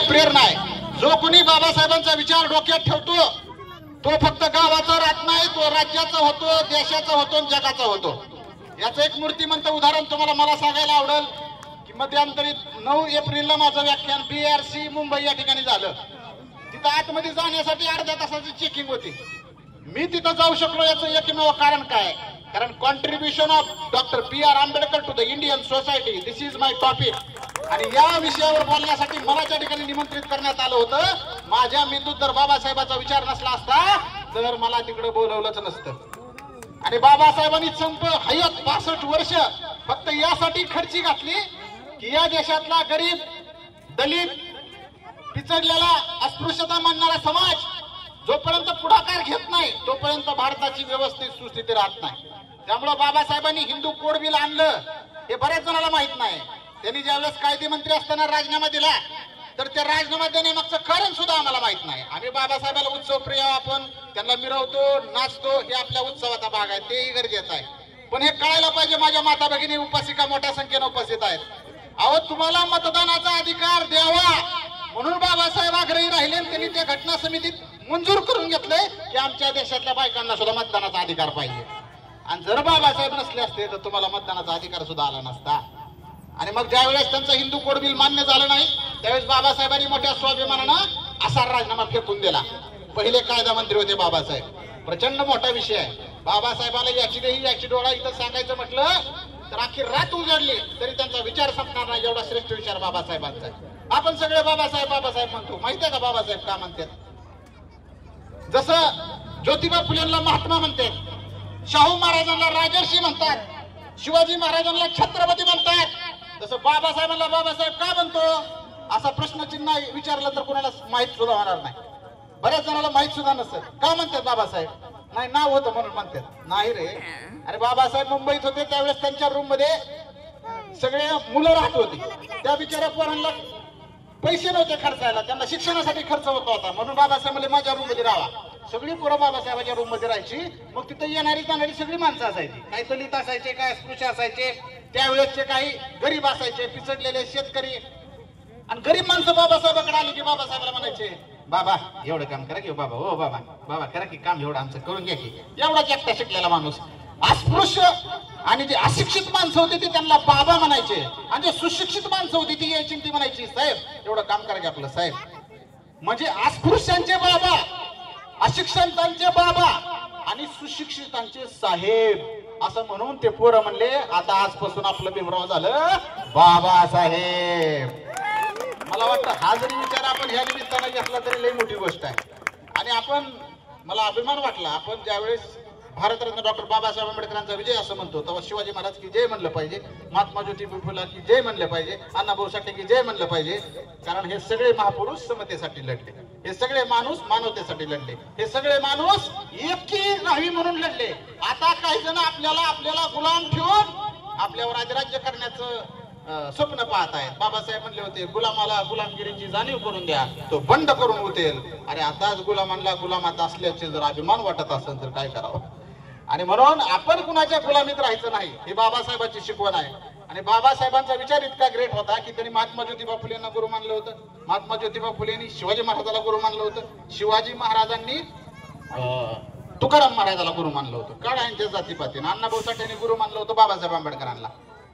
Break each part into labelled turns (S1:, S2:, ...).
S1: प्रेरणा आहे। जो कोणी बाबासाहेबांचा विचार डोक्यात ठेवतो तो फक्त गावाचा राहत नाही, तो राज्याचा होतो, देशाचा होतो, जगाचा होतो। याचं एक मूर्तिमंत उदाहरण तुम्हाला मला सांगायला आवडेल की मध्यंतरी 9 एप्रिलला माझं व्याख्यान BRC मुंबई या ठिकाणी झालं। तिथं आतमध्ये जाण्यासाठी अर्ध्या तासाची चेकिंग होती। मी तिथं जाऊ शकलो याचं एकमेव कारण काय? कारण contribution of doctor PR Ambedkar to the Indian society, this is my topic. आणि या विषयावर बोलण्यासाठी मला त्या ठिकाणी निमंत्रित करण्यात आलं होतं। माझ्या मेंदूत जर बाबासाहेबाचा विचार नसला असता तर मला तिकडे बोलवलंच नसतं। आणि बाबासाहेबांनी संप हयात 65 वर्ष फक्त यासाठी खर्ची घातली की या देशातला गरीब, दलित, पिचडलेला, अस्पृश्यता मानणारा समाज जोपर्यंत पुढाकार घेत नाही तोपर्यंत भारताची व्यवस्थित सुस्थिती राहत नाही। त्यामुळे बाबासाहेबांनी हिंदू कोड बिल आणलं हे बऱ्याच जणांना माहित नाही। त्यांनी ज्यावेळेस कायदे मंत्री असताना राजीनामा दिला तर त्या राजीनामा देण्यामागचं कारण सुद्धा आम्हाला माहित नाही। आम्ही बाबासाहेबाला उत्सव प्रिय, आपण त्यांना मिरवतो, नाचतो, हे आपल्या उत्सवाचा भाग आहे, तेही गरजेचं आहे। पण हे कळायला पाहिजे, माझ्या माता भगिनी उपासिका मोठ्या संख्येने उपस्थित आहेत। अहो, तुम्हाला मतदानाचा अधिकार द्यावा म्हणून बाबासाहेब आग्रही राहिले। त्यांनी त्या घटना समितीत मंजूर करून घेतलंय की आमच्या देशातल्या बायकांना सुद्धा मतदानाचा अधिकार पाहिजे। आणि जर बाबासाहेब नसले असते तर तुम्हाला मतदानाचा अधिकार सुद्धा आला नसता। आणि मग ज्यावेळेस त्यांचं हिंदू कोड बिल मान्य झालं नाही त्यावेळेस बाबासाहेबांनी मोठ्या स्वाभिमानानं असा राजीनामा फेकून दिला। पहिले कायदा मंत्री होते बाबासाहेब, प्रचंड मोठा विषय आहे। बाबासाहेबाला याची देही याची डोळा इथं सांगायचं म्हटलं तर अख्खी रात उजडली तरी त्यांचा विचार संपणार नाही, एवढा श्रेष्ठ विचार बाबासाहेबांचा आहे। आपण सगळे बाबासाहेब बाबासाहेब म्हणतो, माहितीये का बाबासाहेब का म्हणतात? जसं ज्योतिबा फुलेंना महात्मा म्हणतात, शाहू महाराजांना राजर्षी म्हणतात, शिवाजी महाराजांना छत्रपती म्हणतात, तसं बाबासाहेबांना बाबासाहेब का म्हणतो असा प्रश्नचिन्ह विचारलं तर कोणाला माहित सुद्धा होणार नाही। बऱ्याच जणांना माहित सुद्धा नसेल का म्हणतात बाबासाहेब, नाही नाव होतं म्हणून म्हणतात। नाही रे, अरे बाबासाहेब मुंबईत होते त्यावेळेस त्यांच्या रूम मध्ये सगळे मुलं राहत होती। त्या बिचाऱ्या पोरांना पैसे नव्हते खर्चायला, त्यांना शिक्षणासाठी खर्च होता म्हणून बाबासाहेब म्हणले माझ्या रूम मध्ये राहा। सगळी पोरं बाबासाहेबांच्या रूम मध्ये राहायची। मग तिथे येणारी जाणारी सगळी माणसं असायची, काही दलित असायचे, काही अस्पृश्य असायचे, त्यावेळेसचे काही गरीब असायचे, पिचडलेले शेतकरी। आणि गरीब माणसं बाबासाहेबांकडे आली की बाबासाहेबाला म्हणायचे, बाबा एवढं काम करा की, बाबा हो बाबा बाबा करा की काम, एवढं आमचं करून घ्या की। एवढाच एकटा शिकलेला माणूस। अस्पृश्य आणि जे अशिक्षित माणसं होती ती त्यांना बाबा म्हणायचे, आणि जे सुशिक्षित माणसं होती ती यायची ती म्हणायची साहेब एवढं काम करा की आपलं साहेब। म्हणजे अस्पृश्यांचे बाबा, अशिक्षितांचे बाबा आणि सुशिक्षितांचे साहेब असं म्हणून ते पोरं म्हणले आता आजपासून आपलं भीमराव झालं बाबासाहेब। मला वाटतं हा जरी विचार आपण ह्या निमित्तानं घेतला तरी लई मोठी गोष्ट आहे। आणि आपण, मला अभिमान वाटला, आपण ज्यावेळेस भारतरत्न डॉक्टर बाबासाहेब आंबेडकरांचा विजय असं म्हणतो तेव्हा शिवाजी महाराज की जय म्हणलं पाहिजे, महात्मा ज्योतिबा फुले की जय म्हणलं पाहिजे, अण्णाभाऊ साठे की जय म्हणलं पाहिजे। कारण हे सगळे महापुरुष समतेसाठी लढले, हे सगळे माणूस मानवतेसाठी लढले, हे सगळे माणूस एकी राहावी म्हणून लढले। आता काही जण आपल्याला गुलाम ठेवून आपल्यावर राज्य करण्याचं स्वप्न पाहत आहेत। बाबासाहेब म्हणले होते गुलामाला गुलामगिरीची जाणीव करून द्या, तो बंड करून उठेल। अरे आताच गुलामांना गुलामात असल्याचे जर अभिमान वाटत असेल तर काय करावं? आणि म्हणून आपण कुणाच्या गुलामीत राहायचं नाही, ही बाबासाहेबांची शिकवण आहे। आणि बाबासाहेबांचा विचार इतका ग्रेट होता की त्यांनी महात्मा ज्योतिबा फुलेंना गुरु मानलं होतं, महात्मा ज्योतिबा फुलेंनी शिवाजी महाराजाला गुरु मानलं होतं, शिवाजी महाराजांनी तुकाराम महाराजाला गुरु मानलं होतं, काळ्यांच्या जातीपातीने अण्णाभाऊ साठेंनी गुरु मानलं होतं बाबासाहेब आंबेडकरांना।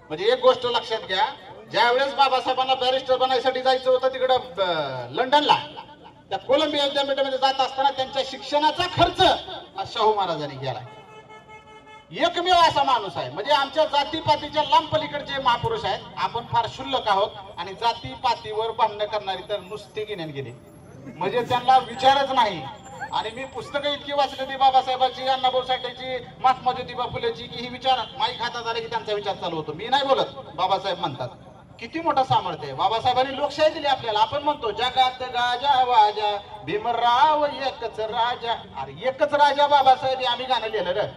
S1: म्हणजे एक गोष्ट लक्षात घ्या, ज्या वेळेस बाबासाहेबांना बॅरिस्टर बनायसाठी जायचं होतं तिकडं लंडनला, त्या कोलंबिया विद्यापीठामध्ये जात असताना त्यांच्या शिक्षणाचा खर्च शाहू महाराजांनी केला। एकमेव असा माणूस आहे, म्हणजे आमच्या जातीपातीच्या लांब पलीकडचे महापुरुष आहेत। आपण फार क्षुल्लक आहोत आणि जातीपातीवर भांडण करणारी तर नुसते गिन्यान गेले, म्हणजे त्यांना विचारच नाही। आणि मी पुस्तकं इतकी वाचली ती बाबासाहेबांची, अण्णाभाऊ साठेची, महात्मा ज्योतिबा फुलेची की ही विचार माईक हातात आले की त्यांचा विचार चालू होतो। मी नाही बोलत, बाबासाहेब म्हणतात। किती मोठा सामर्थ्य आहे बाबासाहेबांनी, लोकशाही दिली आपल्याला। आपण म्हणतो जगात गाजा वाजा भीमराव एकच राजा, अरे एकच राजा बाबासाहेब आम्ही गाणं लिहिलं रे,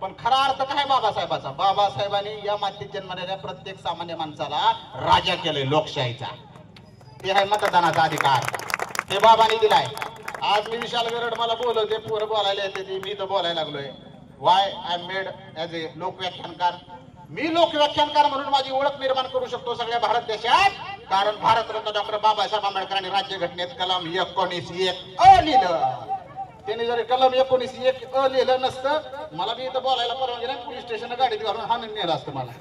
S1: पण खरा अर्थ काय बाबासाहेबाचा? बाबासाहेबांनी या मातीत जन्मलेल्या प्रत्येक सामान्य माणसाला राजा केलंय लोकशाहीचा। ते आहे मतदानाचा अधिकार, ते बाबांनी दिलाय। आज मी विशाल गरड मला बोलवते, पोरं बोलायला येते, मी तर बोलायला लागलोय। Why I made as a लोकव्याख्यानकार। मी लोकव्याख्यानकार म्हणून माझी ओळख निर्माण करू शकतो सगळ्या भारत देशात कारण भारतरत्न डॉक्टर बाबासाहेब आंबेडकरांनी राज्यघटनेत कलम 19(1) लिहिलं. त्यांनी जर कलम 19(1) लिहिलं नसतं मला बी इथं बोलायला परवानगी नाही. पोलीस स्टेशन गाडीत घालून हाणून नेलं असतं मला.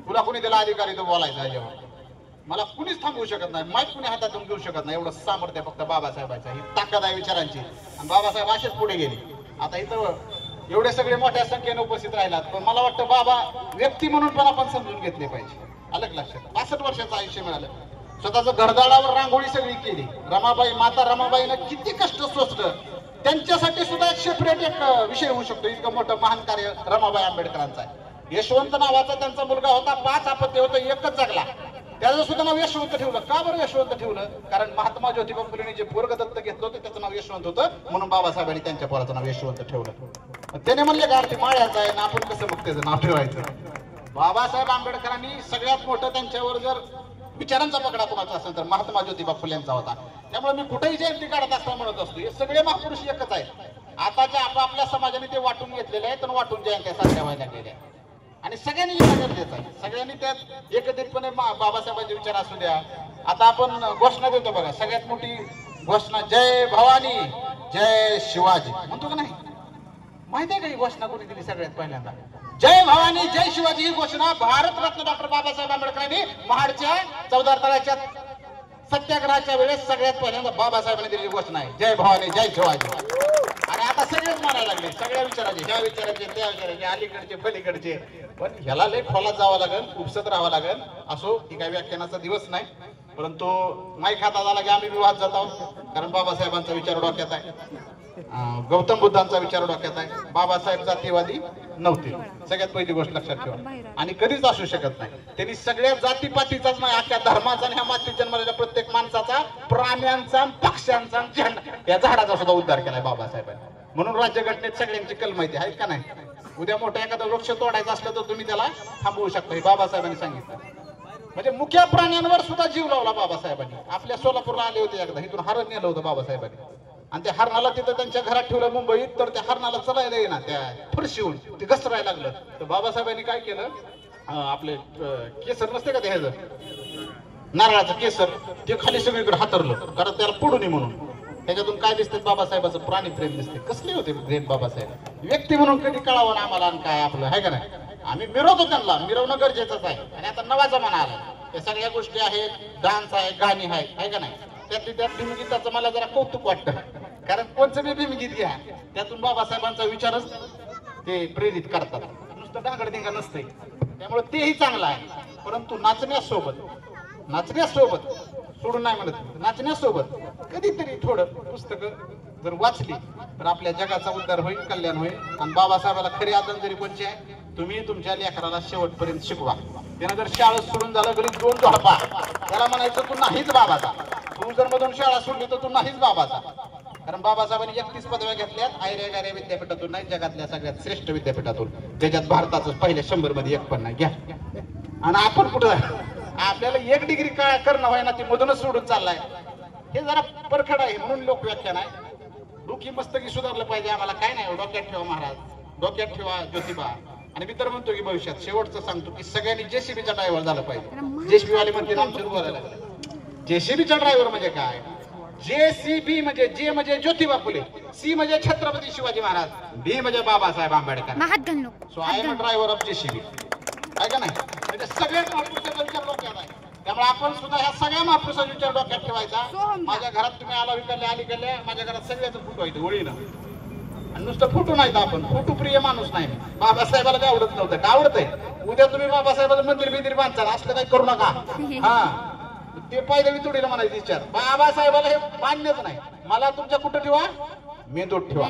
S1: तुला कुणी दिला अधिकार इथं बोलायचा जेव्हा? मला कुणीच थांबवू शकत नाही. माईक कुणी हातातून घेऊ शकत नाही. एवढं सामर्थ्य फक्त बाबासाहेबांचं. ही ताकद आहे विचारांची. आणि बाबासाहेब असेच पुढे गेले. आता इथं एवढे सगळे मोठ्या संख्येने उपस्थित राहिलात, पण मला वाटतं बाबा व्यक्ती म्हणून पण आपण समजून घेतले पाहिजे. अलग लक्षात 65 वर्षाचं आयुष्य मिळालं. स्वतःचं घरदारावर रांगोळी सगळी केली. रमाबाई, माता रमाबाईनं किती कष्ट सोसलं. त्यांच्यासाठी सुद्धा एक सेपरेट एक विषय होऊ शकतो. इतकं मोठं महान कार्य रमाबाई आंबेडकरांचं आहे. यशवंत नावाचा त्यांचा मुलगा होता. 5 अपत्य होतं, एकच जगला. त्याचं सुद्धा नाव यशवंत ठेवलं. का बरं यशवंत ठेवलं? कारण महात्मा ज्योतिबा फुलेंनी जे पोरग दत्त घेतलं होतं त्याचं नाव यशवंत होतं, म्हणून बाबासाहेबांनी त्यांच्या पोराचं नाव यशवंत ठेवलं. त्याने म्हणले का ते माळ्याचं आहे ना, आपण कसं मग त्याचं नाव ठेवायचं? बाबासाहेब आंबेडकरांनी सगळ्यात मोठं त्यांच्यावर जर विचारांचा पकडा कोणाचा असेल तर महात्मा ज्योतिबा फुलेंचा होता. त्यामुळे मी कुठेही जयंती काढत असताना म्हणत असतो हे सगळे महापुरुष एकच आहेत. आताच्या आपापल्या समाजाने ते वाटून घेतलेले आहेत आणि वाटून जयंत्या साजऱ्या व्हायला लागलेल्या आहेत. आणि सगळ्यांनी येणं गरजेचं आहे. सगळ्यांनी त्यात एकत्रितपणे बाबासाहेबांचे विचार असू द्या. आता आपण घोषणा देतो बघा, सगळ्यात मोठी घोषणा जय भवानी जय शिवाजी म्हणतो का नाही? माहिती आहे का ही घोषणा कोणी दिली सगळ्यात पहिल्यांदा? जय भवानी जय शिवाजी ही घोषणा भारतरत्न डॉक्टर बाबासाहेब आंबेडकरांनी महाडच्या 14 तळ्याच्या सत्याग्रहाच्या वेळेस सगळ्यात पहिल्यांदा बाबासाहेबांनी दिलेली घोषणा आहे. जय भवानी जय शिवाजी. आणि आता सगळेच म्हणायला लागले, सगळ्या विचाराचे, ह्या विचाराचे, त्या विचाराचे, अलीकडचे पलीकडचे. पण ह्याला लय खोलात जावं लागेल, उपसत राहावं लागेल. असो, ही काही व्याख्यानाचा दिवस नाही, परंतु माईक हातात आला की आम्ही विवाद जात आहोत. कारण बाबासाहेबांचा विचार डोक्यात आहे, गौतम बुद्धांचा विचार डोक्यात आहे. बाबासाहेब जातीवादी नव्हते, सगळ्यात पहिली गोष्ट लक्षात ठेवा. आणि कधीच असू शकत नाही. त्यांनी सगळ्या जातीपातीचाच नाही, अख्ख्या धर्माचा आणि ह्या मातीत जन्मलेल्या प्रत्येक माणसाचा, प्राण्यांचा, पक्ष्यांचा, या झाडाचा सुद्धा उद्धार केलाय बाबासाहेबांनी. म्हणून राज्यघटनेत सगळ्यांची कलमाहिती आहे का नाही? उद्या मोठा एखादा वृक्ष तोडायचा असलं तर तुम्ही त्याला थांबवू शकता, हे बाबासाहेबांनी सांगितलं. म्हणजे मुख्य प्राण्यांवर सुद्धा जीव लावला बाबासाहेबांनी. आपल्या सोलापूरला आले होते एकदा, इथून हरण नेलं होतं बाबासाहेबांनी. आणि त्या हरणाला तिथं त्यांच्या घरात ठेवलं मुंबईत. तर त्या हरणाला चलायला येईना, त्या फरशीहून ते घसरायला लागलं. तर बाबासाहेबांनी काय केलं, आपले केसर नसते का ते ह्याचं नारळाचं केसर, ते खाली सगळीकडे हातरलं, कारण त्याला पडू नये म्हणून. त्याच्यातून काय दिसते? बाबासाहेबाचं प्राणी प्रेम दिसते. कसले होते प्रेम बाबासाहेब? व्यक्ती म्हणून कधी कळावं ना आम्हाला, आणि काय आपलं आहे का नाही? आम्ही मिरवतो त्यांना, मिरवणं गरजेचंच आहे. आणि आता नवा जमाना आला, या सगळ्या गोष्टी आहेत, डान्स आहे, गाणी आहे का नाही? त्यातली त्यात भीमगीताचं मला जरा कौतुक वाटतं, कारण कोणचं बी भीमगीत घ्या, त्यातून बाबासाहेबांचा विचारच ते प्रेरित करतात. नुसतं डांगडधिंगा नसते, त्यामुळे तेही चांगलं आहे. परंतु नाचण्यासोबत सोडून नाही म्हणत, नाचण्यासोबत कधीतरी थोडं पुस्तकं जर वाचली तर आपल्या जगाचा उद्धार होईल, कल्याण होईल. आणि बाबासाहेबाला खरी आदरांजली कोणची आहे? तुम्ही तुमच्या लेकराला शेवटपर्यंत शिकवा. त्यानं जर शाळा सोडून झालं घरी 2 झोडपा, त्याला म्हणायचं तू नाहीच बाबाचा. तू जर मधून शाळा सोडली तर तू नाहीच बाबाचा. कारण बाबासाहेबांनी 31 पदव्या घेतल्यात आयरेगारे विद्यापीठातून, नाही जगातल्या सगळ्यात श्रेष्ठ विद्यापीठातून, ज्याच्यात भारताचं पहिल्या 100 मध्ये 1 पण नाही. घ्या. आणि आपण कुठं आपल्याला 1 डिग्री काय करणं व्हायना, ती मधूनच सोडून चाललाय. हे जरा परखड आहे, म्हणून लोक व्याख्यान आहे. डोकी मस्तकी सुधारलं पाहिजे आम्हाला. काय नाही, डोक्यात ठेवा महाराज, डोक्यात ठेवा ज्योतिबा. आणि मी तर म्हणतो की भविष्यात शेवटचं सांगतो की सगळ्यांनी जेसीबीचा ड्रायव्हर झालं पाहिजे. जेसीबी वाले म्हणते आमच्या बोलायला लागले. जेसीबीचा ड्रायव्हर म्हणजे काय? जेसीबी म्हणजे जे म्हणजे ज्योतिबा फुले, सी म्हणजे छत्रपती शिवाजी महाराज, बी म्हणजे Babasaheb Ambedkar. So I am driver of JCB, आहे का नाही? म्हणजे सगळ्यात महापुरुषाचा विचार डोक्यात आहे. त्यामुळे आपण सुद्धा ह्या सगळ्या महापुरुषाचा विचार डोक्यात ठेवायचा. माझ्या घरात तुम्ही आला विकल्या अलीकडल्या, माझ्या घरात सगळ्याचं फोटो आहे ओळीनं. आणि नुसतं फोटो नाही, आपण फोटो प्रिय माणूस नाही. बाबासाहेबाला काय आवडत नव्हतं का? आवडतंय. उद्या तुम्ही बाबासाहेबाचं मंदिर बिंदिर बांधता, असलं काही करू नका. हा, ते पाहिलं मी तुडीला म्हणायचं विचार. बाबासाहेबाला हे मान्यच नाही. मला तुमच्या कुठं ठेवा? मेंदूत ठेवा,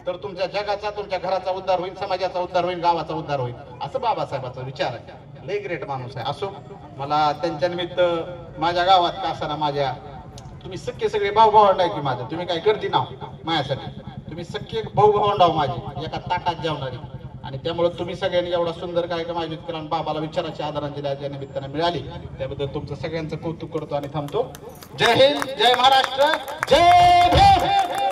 S1: तर तुमच्या जगाचा, तुमच्या घराचा उद्धार होईल, समाजाचा उद्धार होईल, गावाचा उद्धार होईल. असं बाबासाहेबाचा विचार आहे. लय ग्रेट माणूस आहे. असो, मला त्यांच्या निमित्त माझ्या गावात का असताना, माझ्या तुम्ही सख्खे सगळे भाऊ भावंड आहे की माझं, तुम्ही काय गर्दी नाव माझ्यासाठी, तुम्ही सख्खे भाऊ भावंडाव माझी, एका ताटात जेवणारी. आणि त्यामुळे तुम्ही सगळ्यांनी एवढा सुंदर कार्यक्रम आयोजित केला आणि बाबाला विचाराची आदरांजली या निमित्ताने मिळाली, त्याबद्दल तुमचं सगळ्यांचं कौतुक करतो आणि थांबतो. जय हिंद, जय महाराष्ट्र, जय भीम.